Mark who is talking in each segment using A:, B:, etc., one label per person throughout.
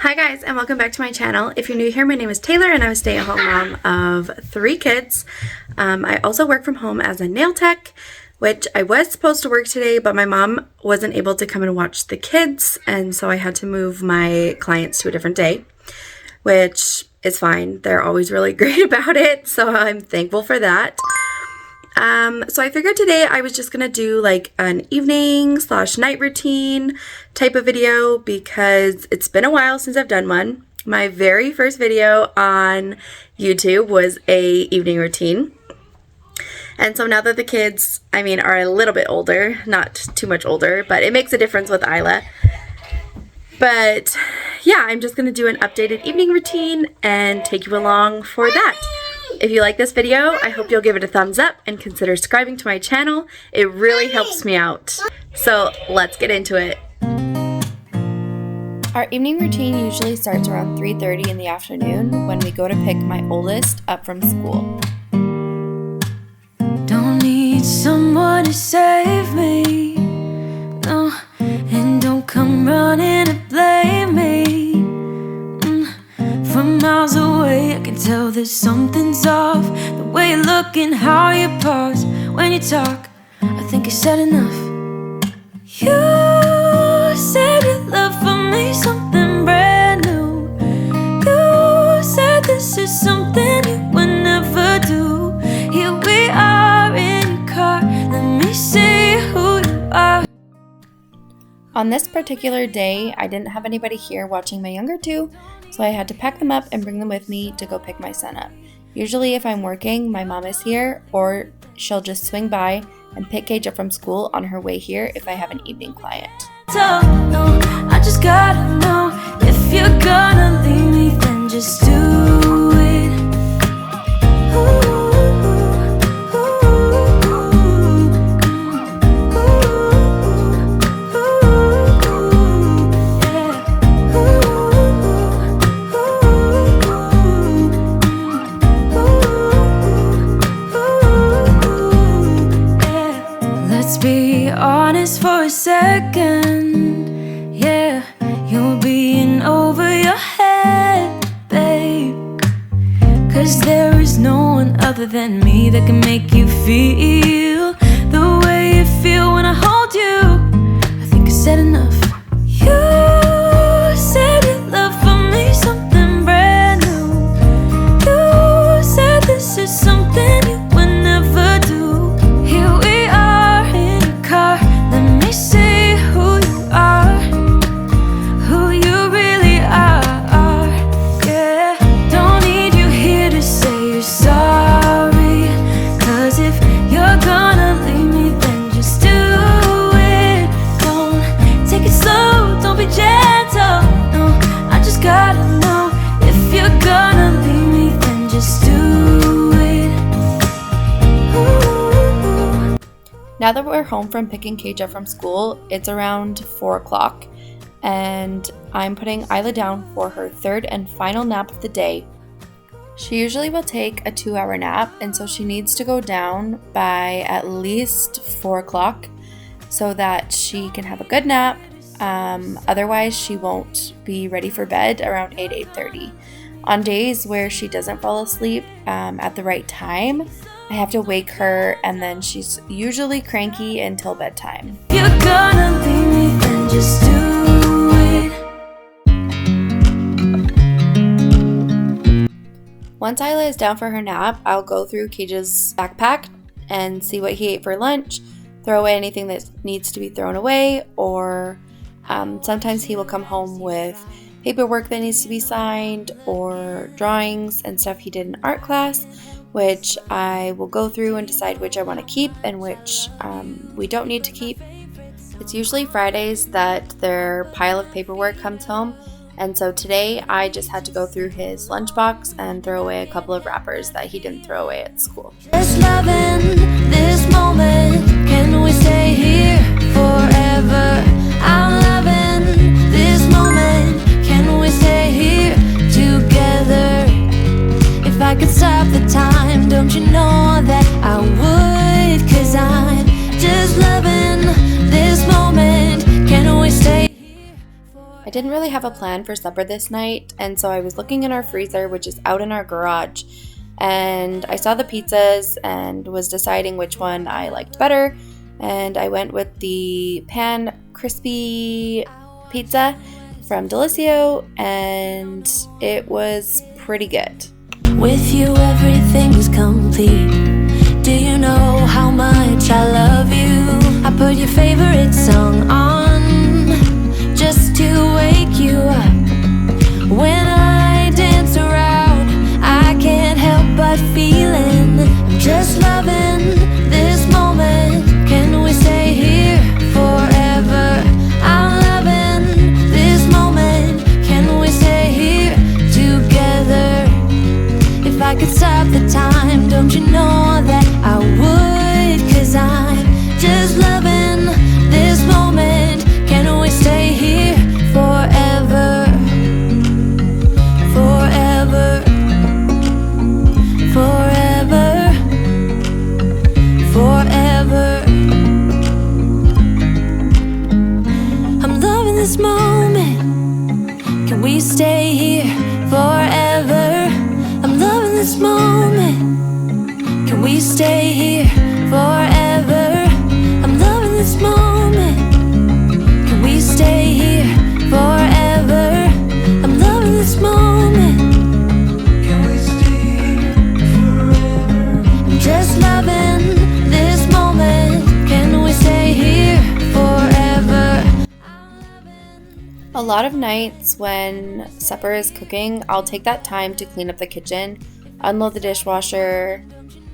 A: Hi guys, and welcome back to my channel. If you're new here, my name is Taylor and I'm a stay-at-home mom of 3 kids. I also work from home as a nail tech, which I was supposed to work today, but my mom wasn't able to come and watch the kids, and so I had to move my clients to a different day, which is fine. They're always really great about it, so I'm thankful for that. So I figured today I was just gonna do like an evening/night routine type of video because it's been a while since I've done one. My very first video on YouTube was a evening routine. And so now that the kids, are a little bit older, not too much older, but it makes a difference with Isla. But yeah, I'm just gonna do an updated evening routine and take you along for that. If you like this video, I hope you'll give it a thumbs up and consider subscribing to my channel. It really helps me out. So let's get into it. Our evening routine usually starts around 3:30 in the afternoon when we go to pick my oldest up from school.
B: Don't need someone to save me, no, and don't come running to blame me. From miles away I can tell that something's off. The way you look and how you pause when you talk, I think I said enough. You said your love for me something brand new. You said this is something you would never do. Here we are in your car, let me see who you are.
A: On this particular day, I didn't have anybody here watching my younger two, so I had to pack them up and bring them with me to go pick my son up. Usually if I'm working, my mom is here, or she'll just swing by and pick Cage up from school on her way here if I have an evening client.
B: I just gotta know, if you're gonna leave me, then just do it. Ooh. Be honest for a second, yeah, you're being over your head, babe. Cause there is no one other than me that can make you feel the way you feel when I hold you. I think I said enough. You said your love for me something brand new. You said this is something you would never do. Here we are in your car, let me see who you are, who you really are, yeah. Don't need you here to say you're sorry, cause if you're gonna leave me, then just do it. Don't take it slow, don't be gentle, no, I just gotta know, if you're gonna leave me, then just do it. Ooh.
A: Now that we're home from picking Cage up from school, it's around 4 o'clock, and I'm putting Isla down for her third and final nap of the day. She usually will take a 2-hour nap, and so she needs to go down by at least 4 o'clock so that she can have a good nap. Otherwise, she won't be ready for bed around 8:30. On days where she doesn't fall asleep at the right time, I have to wake her, and then she's usually cranky until bedtime.
B: You're gonna leave me, then just do it.
A: Once Isla is down for her nap, I'll go through Cage's backpack and see what he ate for lunch, throw away anything that needs to be thrown away, or sometimes he will come home with paperwork that needs to be signed or drawings and stuff he did in art class, which I will go through and decide which I want to keep and which we don't need to keep. It's usually Fridays that their pile of paperwork comes home, and so today I just had to go through his lunchbox and throw away a couple of wrappers that he didn't throw away at school.
B: Just loving this moment, can we stay here forever? I'm loving this moment, can we stay here together? If I could stop the time, don't you know that I would? Cause I'm just loving this moment, can we stay here forever?
A: didn't really have a plan for supper this night, and so I was looking in our freezer, which is out in our garage, and I saw the pizzas and was deciding which one I liked better, and I went with the pan crispy pizza from Delissio, and it was pretty good.
B: With you everything's complete. Do you know how much I love you? I put your favorite song on just to wake you up. When I dance around, I can't help but feeling I'm just loving this moment. Can we stay here forever? I'm loving this moment. Can we stay here together? If I could stop the time, don't you know that I would? 'Cause I'm just loving this moment. Can we stay here forever? Forever. Forever. Forever. I'm loving this moment. Can we stay here forever? I'm loving this moment. Can we stay here forever? I'm loving this moment. Can we stay here forever? I'm loving this moment. Can we stay here forever? I'm just loving this moment. Can we stay here forever?
A: A lot of nights when supper is cooking, I'll take that time to clean up the kitchen, unload the dishwasher,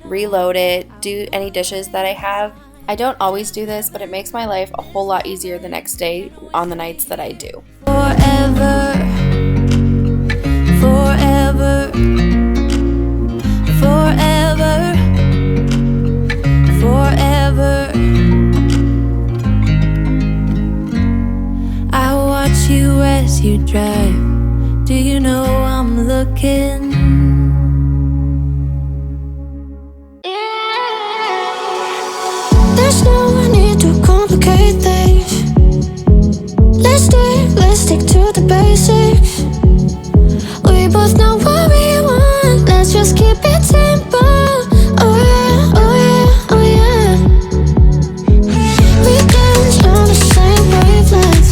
A: reload it, do any dishes that I have. I don't always do this, but it makes my life a whole lot easier the next day on the nights that I do.
B: Forever. Forever. Forever. Forever. I watch you as you drive. Do you know I'm looking? There's no need to complicate things. Let's stick to the basics. We both know what we want. Let's just keep it simple. Oh yeah, oh yeah, oh yeah. We dance on the same wavelength.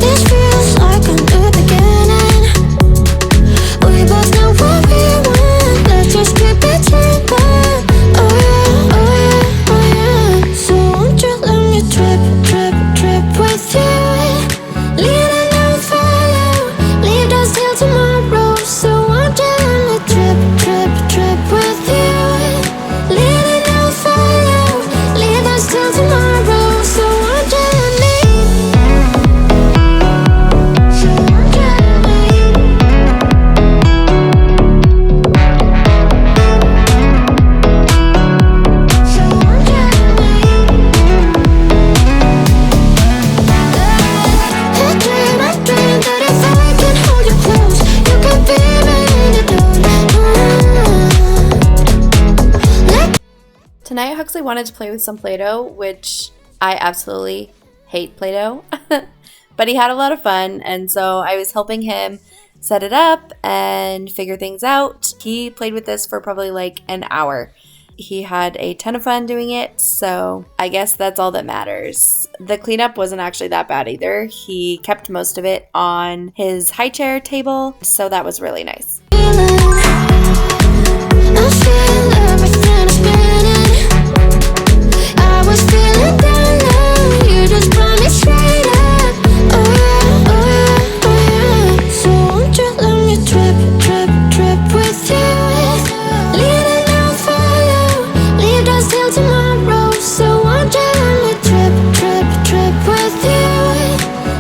B: This feels like a new beginning. We both know what we want. Let's just keep it simple. Oh yeah, oh yeah, oh yeah. So won't you let me trip, trip, trip with you? Leading and follow, leave us till tomorrow. So won't you let me trip, trip, trip with you? Leading and follow, leave us till tomorrow. So won't you let me? So won't you let me? So won't you let me? I dream that if I can hold you close, you can be my antidote.
A: Tonight, Huxley wanted to play with some Play-Doh, which I absolutely hate Play-Doh, but he had a lot of fun, and so I was helping him set it up and figure things out. He played with this for probably like an hour. He had a ton of fun doing it, so I guess that's all that matters. The cleanup wasn't actually that bad either. He kept most of it on his high chair table, so that was really nice.
B: I feel everything is spinning. I was feeling down low. You just brought me straight up. Oh yeah, oh yeah, oh yeah. So won't you let me trip, trip, trip with you? Leading and follow, leave us till tomorrow. So won't you let me trip, trip, trip with you?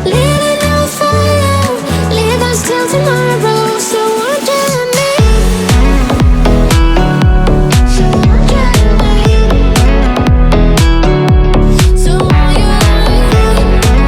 B: Leading and follow, leave us till tomorrow. So won't you let me? So won't you let me? So won't you let me?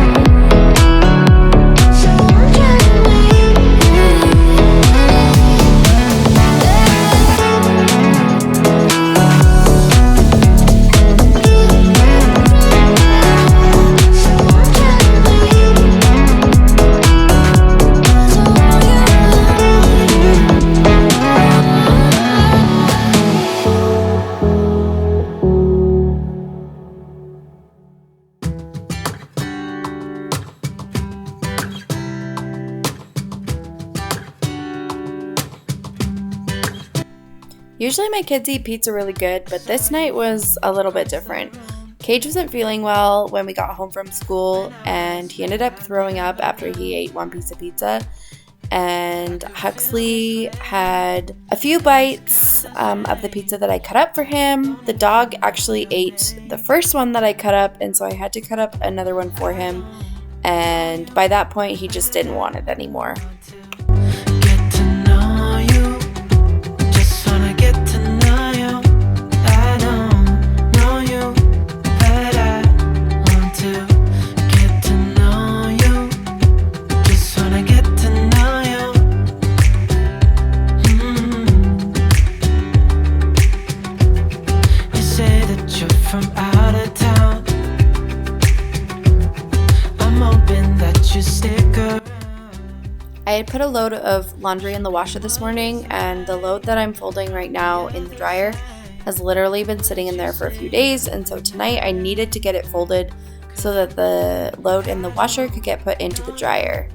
A: Usually my kids eat pizza really good, but this night was a little bit different. Cage wasn't feeling well when we got home from school, and he ended up throwing up after he ate one piece of pizza. And Huxley had a few bites of the pizza that I cut up for him. The dog actually ate the first one that I cut up, and so I had to cut up another one for him. And by that point, he just didn't want it anymore. I had put a load of laundry in the washer this morning, and the load that I'm folding right now in the dryer has literally been sitting in there for a few days, and so tonight I needed to get it folded so that the load in the washer could get put into the dryer.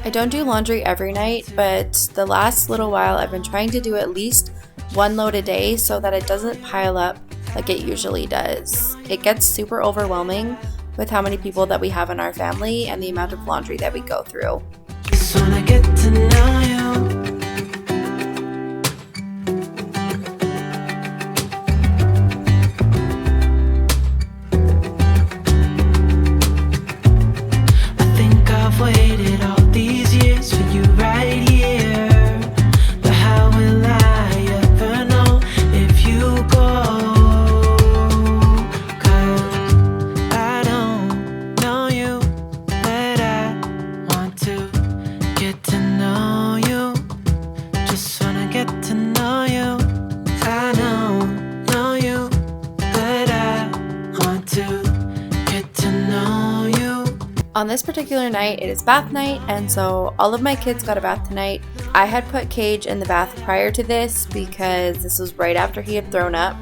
A: I don't do laundry every night, but the last little while I've been trying to do at least one load a day so that it doesn't pile up like it usually does. It gets super overwhelming with how many people that we have in our family and the amount of laundry that we go through. Just wanna get to know you. I think I've waited all these years for you right here. But how will I ever know if you go? 'Cause I don't know you, but I want to get to know you. Just wanna get to know you. I know you, but I want to get to know you. On this particular night, it is bath night, and so all of my kids got a bath tonight. I had put Cage in the bath prior to this because this was right after he had thrown up,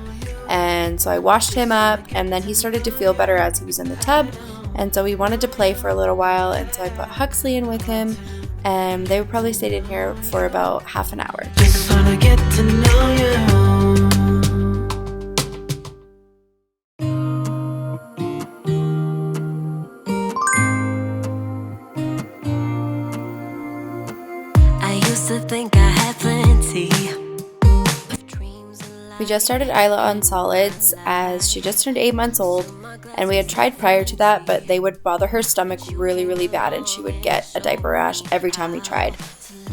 A: and so I washed him up, and then he started to feel better as he was in the tub, and so we wanted to play for a little while, and so I put Huxley in with him, and they probably stayed in here for about half an hour. Just wanna get to know you. Think I had plenty of dreams. We just started Isla on solids as she just turned 8 months old, and we had tried prior to that, but they would bother her stomach really, really bad, and she would get a diaper rash every time we tried.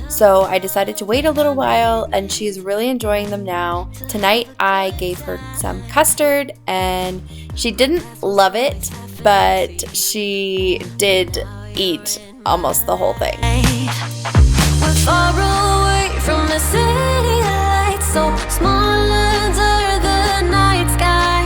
A: So I decided to wait a little while, and she's really enjoying them now. Tonight I gave her some custard, and she didn't love it, but she did eat almost the whole thing. We're far away from the city lights, so small under the night sky.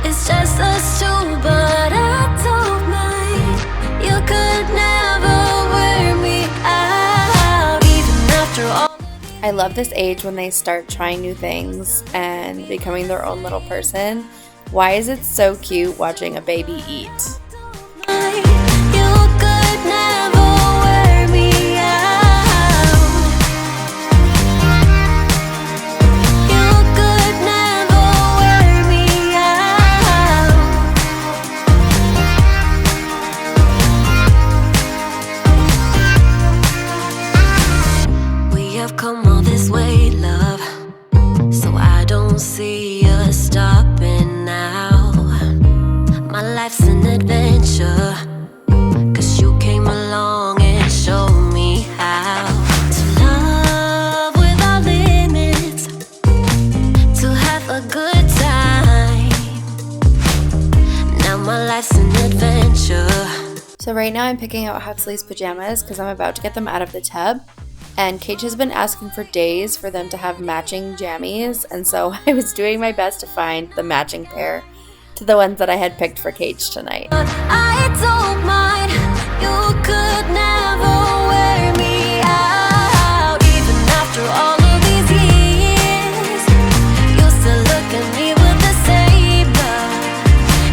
A: It's just us two, but I don't mind. You could never wear me out, even after all. I love this age when they start trying new things and becoming their own little person. Why is it so cute watching a baby eat? Come all this way, love, so I don't see us stopping now. My life's an adventure, 'cause you came along and showed me how to love without limits, to have a good time. Now my life's an adventure. So right now I'm picking out Huxley's pajamas because I'm about to get them out of the tub. And Cage has been asking for days for them to have matching jammies, and so I was doing my best to find the matching pair to the ones that I had picked for Cage tonight. I don't mind, you could never wear me out, even after all of these years. You still look at me with the same love.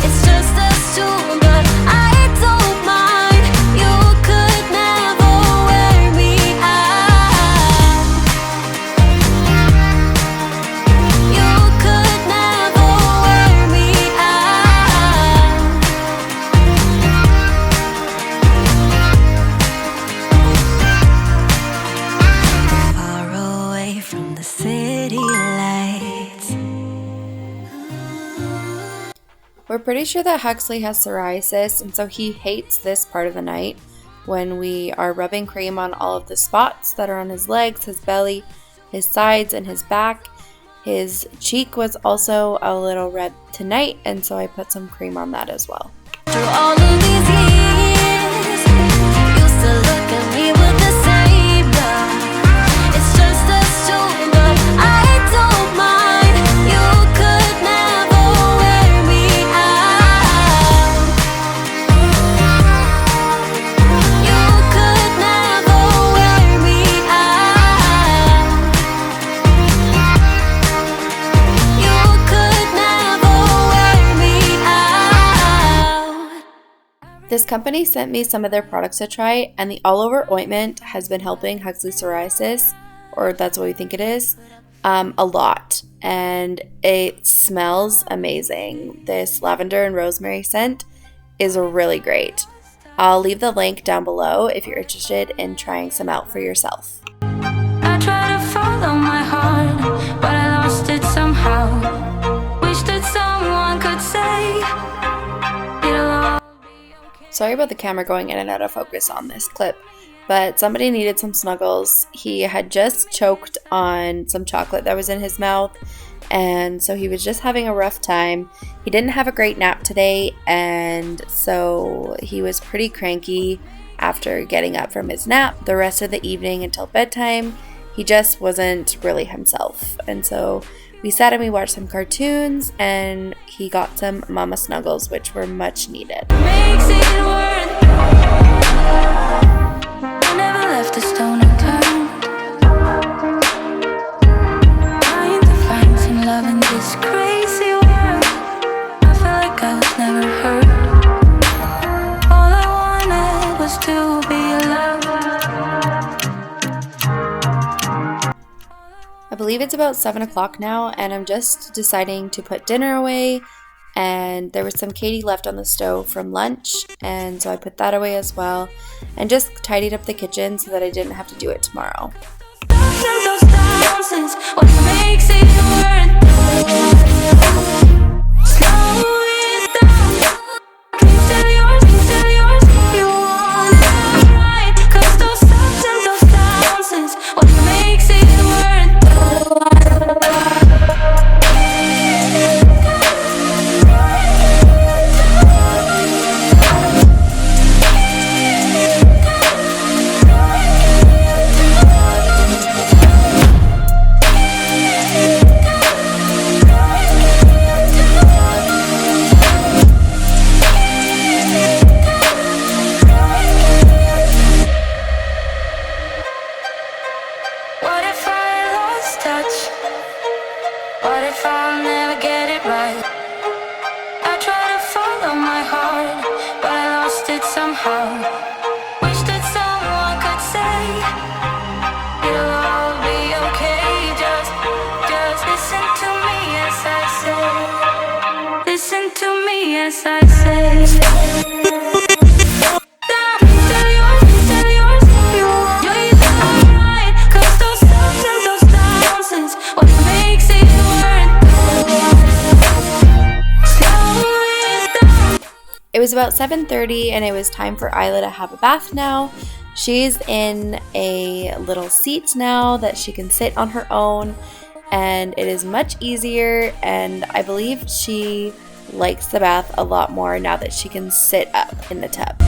A: It's just us two, but I don't mind, you could never wear me out. We're pretty sure that Huxley has psoriasis, and so he hates this part of the night when we are rubbing cream on all of the spots that are on his legs, his belly, his sides, and his back. His cheek was also a little red tonight, and so I put some cream on that as well.
B: Through all of these years, you still look at me with the same love. It's just us two, but I don't mind. You could never wear me out. You could never wear me out. You could never wear me out.
A: This company sent me some of their products to try, and the all-over ointment has been helping Huxley's psoriasis, or that's what we think it is, a lot. And it smells amazing. This lavender and rosemary scent is really great. I'll leave the link down below if you're interested in trying some out for yourself.
B: I try to follow my heart, but I lost it somehow. Wish that someone could say it'll all be okay.
A: Sorry about the camera going in and out of focus on this clip, but somebody needed some snuggles. He had just choked on some chocolate that was in his mouth, and so he was just having a rough time. He didn't have a great nap today, and so he was pretty cranky after getting up from his nap. The rest of the evening until bedtime, he just wasn't really himself. And so we sat and we watched some cartoons, and he got some mama snuggles, which were much needed.
B: Makes it worth. I never left a stone unturned. Trying to find some love in this crazy world. I feel like I was never hurt. All I wanted was to be loved.
A: I believe it's about 7 o'clock now, and I'm just deciding to put dinner away. And there was some Katie left on the stove from lunch, and so I put that away as well, and just tidied up the kitchen so that I didn't have to do it tomorrow.
B: Those thousands, what makes it worth? Slow it down. Dreams still yours if you want it right. 'Cause those thousands, what makes it worth? What if I lost touch? What if I'll never get it right? I try to follow my heart, but I lost it somehow. Wish that someone could say it'll all be okay. Just listen to me as I say. Listen to me as I say.
A: It was about 7:30, and it was time for Isla to have a bath now. She's in a little seat now that she can sit on her own, and it is much easier, and I believe she likes the bath a lot more now that she can sit up in the tub.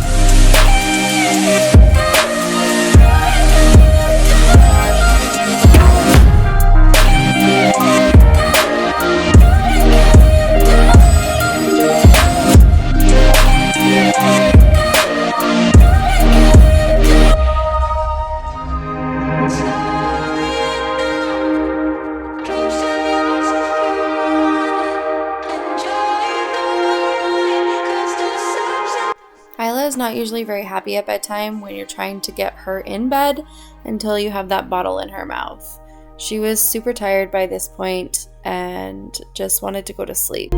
A: Isla is not usually very happy at bedtime when you're trying to get her in bed until you have that bottle in her mouth. She was super tired by this point and just wanted to go to sleep.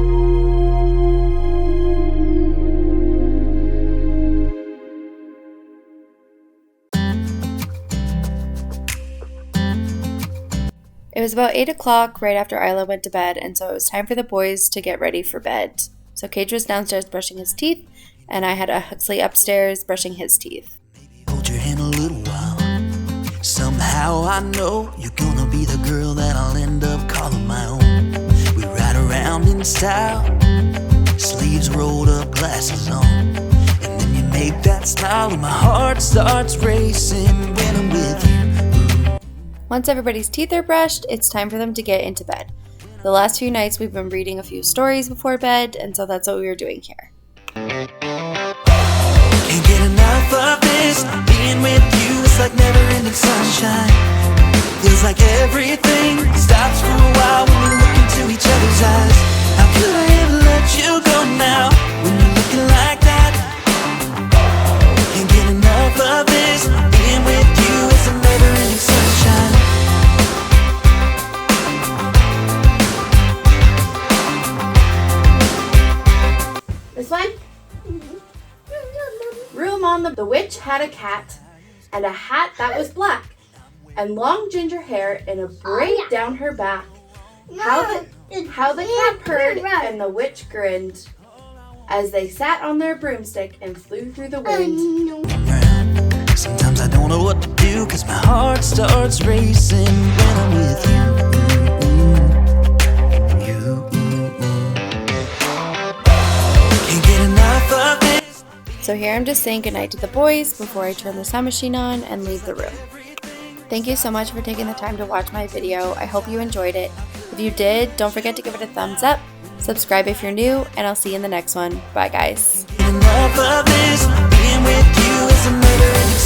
A: It was about 8 o'clock right after Isla went to bed, and so it was time for the boys to get ready for bed. So Cage was downstairs brushing his teeth, and I had Huxley upstairs brushing his teeth.
C: Hold your hand a little while. Somehow I know you're gonna be the girl that I'll end up calling my own. We ride around in style, sleeves rolled up, glasses on, and then you make that smile and my heart starts racing when I'm with you.
A: Once everybody's teeth are brushed, it's time for them to get into bed. The last few nights we've been reading a few stories before bed, and so that's what we were doing here.
C: Can't get enough of this, being with you is like never-ending sunshine. Feels like everything stops for a while when we look into each other's eyes. How could I ever let you go now when you're looking like that? Can't get enough of this, being with you is a never-ending sunshine.
A: This one? Room on the witch had a cat, and a hat that was black, and long ginger hair and a braid down her back. How the cat purred and the witch grinned as they sat on their broomstick and flew through the wind.
C: Sometimes I don't know what to do, 'cause my heart starts racing when I'm with you. Can't get enough of this.
A: So here I'm just saying goodnight to the boys before I turn the sound machine on and leave the room. Thank you so much for taking the time to watch my video. I hope you enjoyed it. If you did, don't forget to give it a thumbs up, subscribe if you're new, and I'll see you in the next one. Bye guys.
C: Enough of this, being with you is a never-ending